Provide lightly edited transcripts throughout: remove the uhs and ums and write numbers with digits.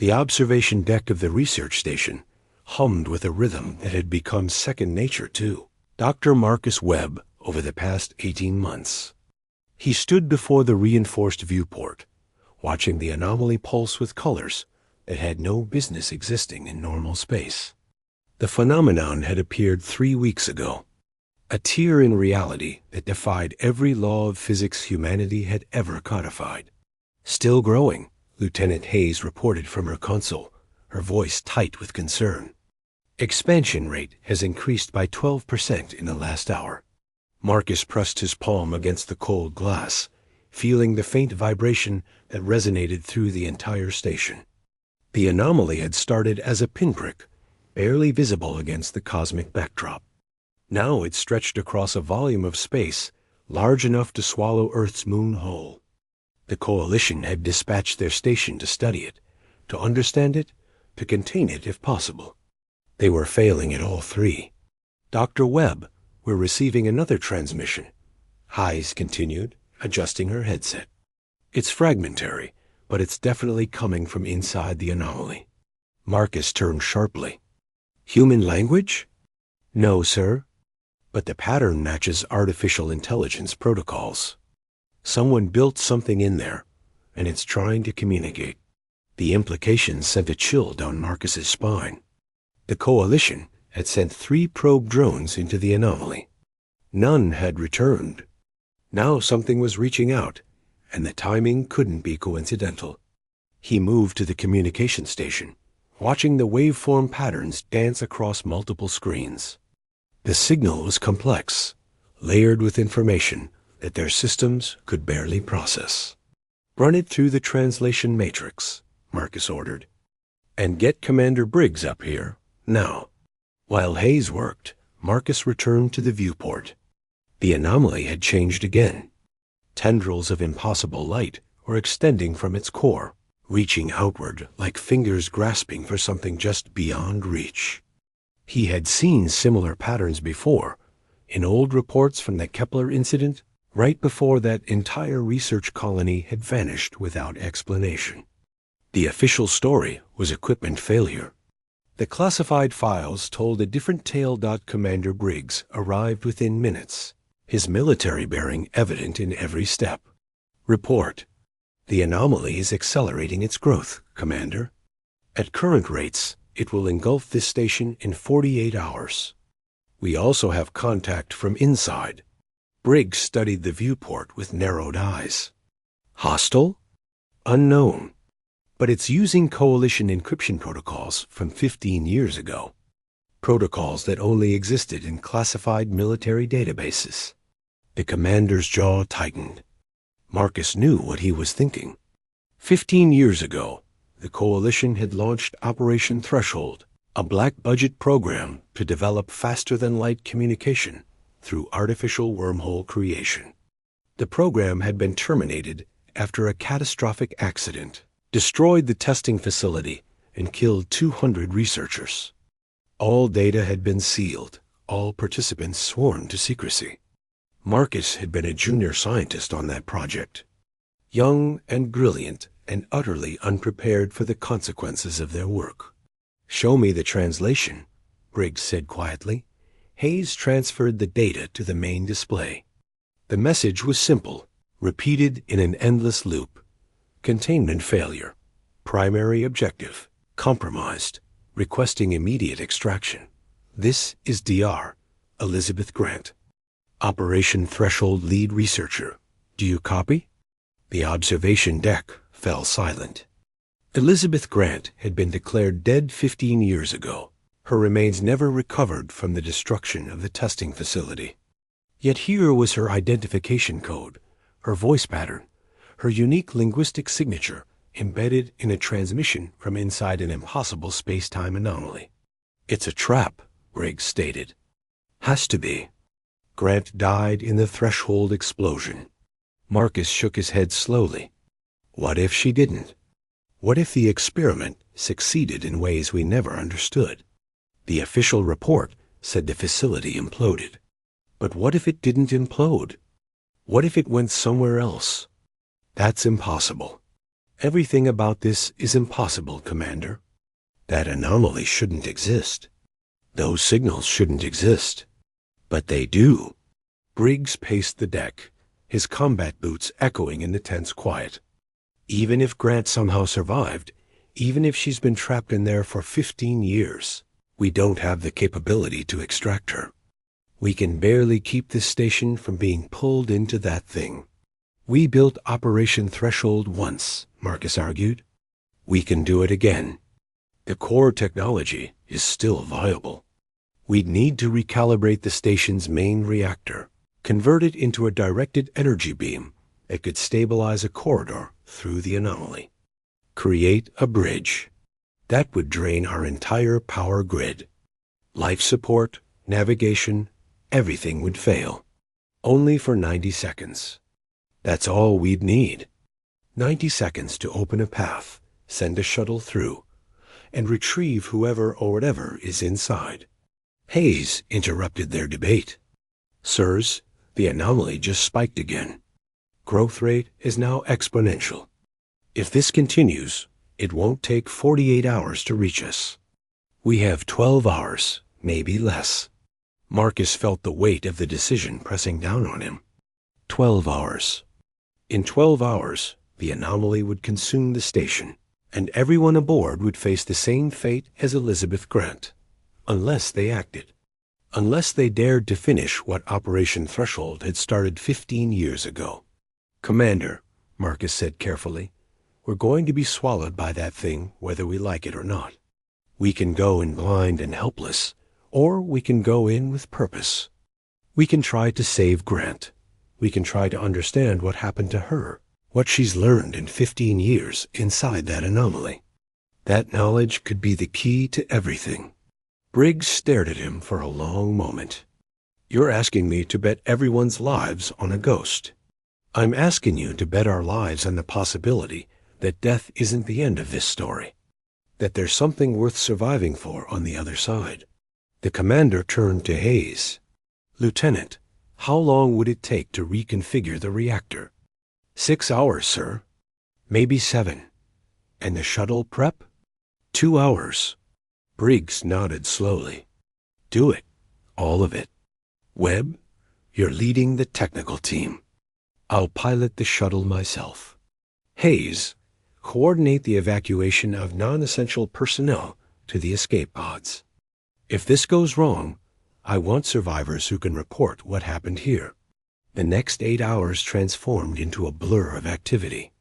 The observation deck of the research station hummed with a rhythm that had become second nature to Dr. Marcus Webb over the past 18 months. He stood before the reinforced viewport, watching the anomaly pulse with colors that had no business existing in normal space. The phenomenon had appeared 3 weeks ago, a tear in reality that defied every law of physics humanity had ever codified. Still growing, Lieutenant Hayes reported from her console, her voice tight with concern. Expansion rate has increased by 12% in the last hour. Marcus pressed his palm against the cold glass, feeling the faint vibration that resonated through the entire station. The anomaly had started as a pinprick, barely visible against the cosmic backdrop. Now it stretched across a volume of space large enough to swallow Earth's moon whole. The Coalition had dispatched their station to study it, to understand it, to contain it if possible. They were failing at all three. Dr. Webb, we're receiving another transmission, Hayes continued, adjusting her headset. It's fragmentary, but it's definitely coming from inside the anomaly. Marcus turned sharply. Human language? No, sir. But the pattern matches artificial intelligence protocols. Someone built something in there, and it's trying to communicate. The implications sent a chill down Marcus's spine. The Coalition had sent 3 probe drones into the anomaly. None had returned. Now something was reaching out, and the timing couldn't be coincidental. He moved to the communication station, watching the waveform patterns dance across multiple screens. The signal was complex, layered with information that their systems could barely process. Run it through the translation matrix, Marcus ordered. And get Commander Briggs up here, now. While Hayes worked, Marcus returned to the viewport. The anomaly had changed again. Tendrils of impossible light were extending from its core, reaching outward like fingers grasping for something just beyond reach. He had seen similar patterns before, in old reports from the Kepler incident, right before that entire research colony had vanished without explanation. The official story was equipment failure. The classified files told a different tale. Commander Briggs arrived within minutes, his military bearing evident in every step. Report. The anomaly is accelerating its growth, Commander. At current rates, it will engulf this station in 48 hours. We also have contact from inside. Briggs studied the viewport with narrowed eyes. Hostile? Unknown. But it's using Coalition encryption protocols from 15 years ago. Protocols that only existed in classified military databases. The commander's jaw tightened. Marcus knew what he was thinking. 15 years ago, the Coalition had launched Operation Threshold, a black-budget program to develop faster-than-light communication through artificial wormhole creation. The program had been terminated after a catastrophic accident, destroyed the testing facility, and killed 200 researchers. All data had been sealed, all participants sworn to secrecy. Marcus had been a junior scientist on that project, young and brilliant and utterly unprepared for the consequences of their work. Show me the translation, Briggs said quietly. Hayes transferred the data to the main display. The message was simple, repeated in an endless loop. Containment failure. Primary objective. Compromised. Requesting immediate extraction. This is DR. Elizabeth Grant. Operation Threshold lead researcher. Do you copy? The observation deck fell silent. Elizabeth Grant had been declared dead 15 years ago. Her remains never recovered from the destruction of the testing facility. Yet here was her identification code, her voice pattern, her unique linguistic signature embedded in a transmission from inside an impossible space-time anomaly. It's a trap, Briggs stated. Has to be. Grant died in the Threshold explosion. Marcus shook his head slowly. What if she didn't? What if the experiment succeeded in ways we never understood? The official report said the facility imploded. But what if it didn't implode? What if it went somewhere else? That's impossible. Everything about this is impossible, Commander. That anomaly shouldn't exist. Those signals shouldn't exist. But they do. Briggs paced the deck, his combat boots echoing in the tense quiet. Even if Grant somehow survived, even if she's been trapped in there for 15 years, we don't have the capability to extract her. We can barely keep this station from being pulled into that thing. We built Operation Threshold once, Marcus argued. We can do it again. The core technology is still viable. We'd need to recalibrate the station's main reactor, convert it into a directed energy beam that could stabilize a corridor through the anomaly. Create a bridge. That would drain our entire power grid. Life support, navigation, everything would fail. Only for 90 seconds. That's all we'd need. 90 seconds to open a path, send a shuttle through, and retrieve whoever or whatever is inside. Hayes interrupted their debate. Sirs, the anomaly just spiked again. Growth rate is now exponential. If this continues, it won't take 48 hours to reach us. We have 12 hours, maybe less. Marcus felt the weight of the decision pressing down on him. 12 hours. In 12 hours, the anomaly would consume the station, and everyone aboard would face the same fate as Elizabeth Grant, unless they acted. Unless they dared to finish what Operation Threshold had started 15 years ago. Commander, Marcus said carefully, we're going to be swallowed by that thing whether we like it or not. We can go in blind and helpless, or we can go in with purpose. We can try to save Grant. We can try to understand what happened to her, what she's learned in 15 years inside that anomaly. That knowledge could be the key to everything. Briggs stared at him for a long moment. You're asking me to bet everyone's lives on a ghost. I'm asking you to bet our lives on the possibility that death isn't the end of this story, that there's something worth surviving for on the other side. The commander turned to Hayes. Lieutenant, how long would it take to reconfigure the reactor? 6 hours, sir. Maybe 7. And the shuttle prep? 2 hours. Briggs nodded slowly. Do it. All of it. Webb, you're leading the technical team. I'll pilot the shuttle myself. Hayes, coordinate the evacuation of non-essential personnel to the escape pods. If this goes wrong, I want survivors who can report what happened here. The next 8 hours transformed into a blur of activity.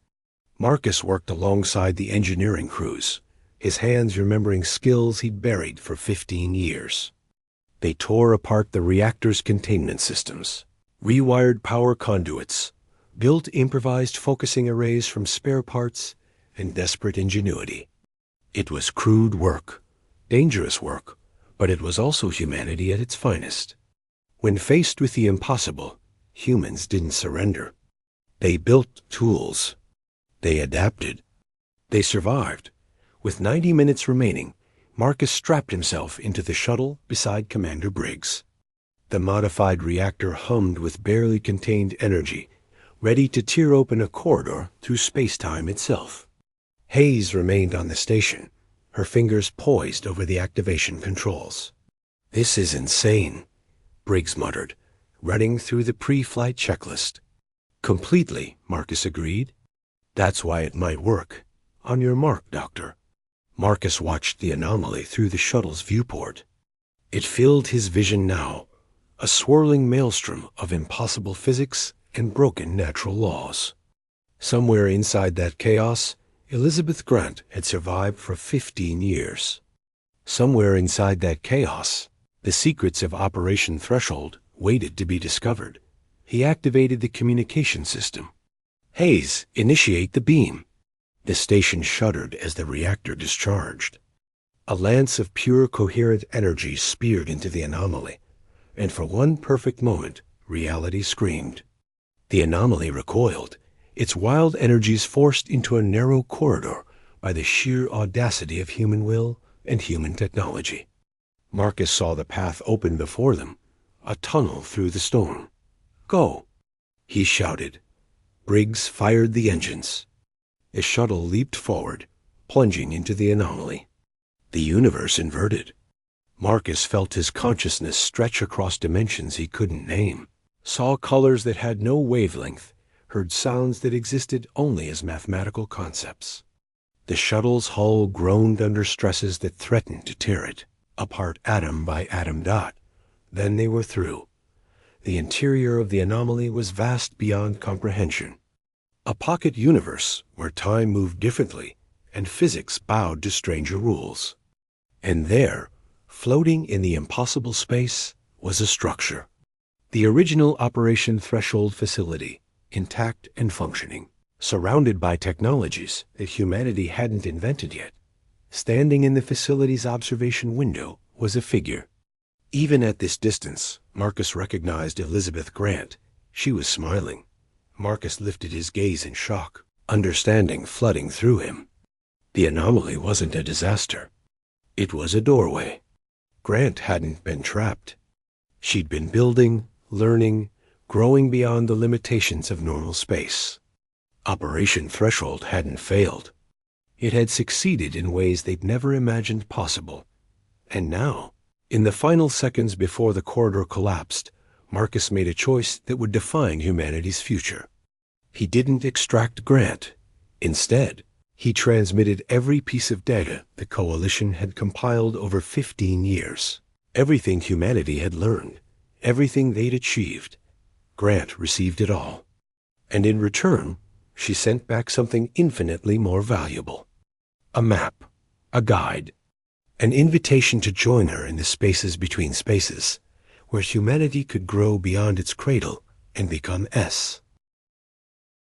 Marcus worked alongside the engineering crews, his hands remembering skills he'd buried for 15 years. They tore apart the reactor's containment systems, rewired power conduits, built improvised focusing arrays from spare parts and desperate ingenuity. It was crude work, dangerous work, but it was also humanity at its finest. When faced with the impossible, humans didn't surrender. They built tools. They adapted. They survived. With 90 minutes remaining, Marcus strapped himself into the shuttle beside Commander Briggs. The modified reactor hummed with barely contained energy, ready to tear open a corridor through space-time itself. Hayes remained on the station, her fingers poised over the activation controls. This is insane, Briggs muttered, running through the pre-flight checklist. Completely, Marcus agreed. That's why it might work. On your mark, Doctor. Marcus watched the anomaly through the shuttle's viewport. It filled his vision now, a swirling maelstrom of impossible physics and broken natural laws. Somewhere inside that chaos, Elizabeth Grant had survived for 15 years. Somewhere inside that chaos, the secrets of Operation Threshold waited to be discovered. He activated the communication system. Hayes, initiate the beam. The station shuddered as the reactor discharged. A lance of pure coherent energy speared into the anomaly, and for one perfect moment, reality screamed. The anomaly recoiled, its wild energies forced into a narrow corridor by the sheer audacity of human will and human technology. Marcus saw the path open before them, a tunnel through the stone. Go, he shouted. Briggs fired the engines. A shuttle leaped forward, plunging into the anomaly. The universe inverted. Marcus felt his consciousness stretch across dimensions he couldn't name, saw colors that had no wavelength, heard sounds that existed only as mathematical concepts. The shuttle's hull groaned under stresses that threatened to tear it apart atom by atom dot. Then they were through. The interior of the anomaly was vast beyond comprehension. A pocket universe where time moved differently and physics bowed to stranger rules. And there, floating in the impossible space, was a structure. The original Operation Threshold facility, intact and functioning, surrounded by technologies that humanity hadn't invented yet. Standing in the facility's observation window was a figure. Even at this distance, Marcus recognized Elizabeth Grant. She was smiling. Marcus lifted his gaze in shock, understanding flooding through him. The anomaly wasn't a disaster. It was a doorway. Grant hadn't been trapped. She'd been building, learning, growing beyond the limitations of normal space. Operation Threshold hadn't failed. It had succeeded in ways they'd never imagined possible. And now, in the final seconds before the corridor collapsed, Marcus made a choice that would define humanity's future. He didn't extract Grant. Instead, he transmitted every piece of data the Coalition had compiled over 15 years. Everything humanity had learned, everything they'd achieved. Grant received it all. And in return, she sent back something infinitely more valuable. A map, a guide, an invitation to join her in the spaces between spaces, where humanity could grow beyond its cradle and become S.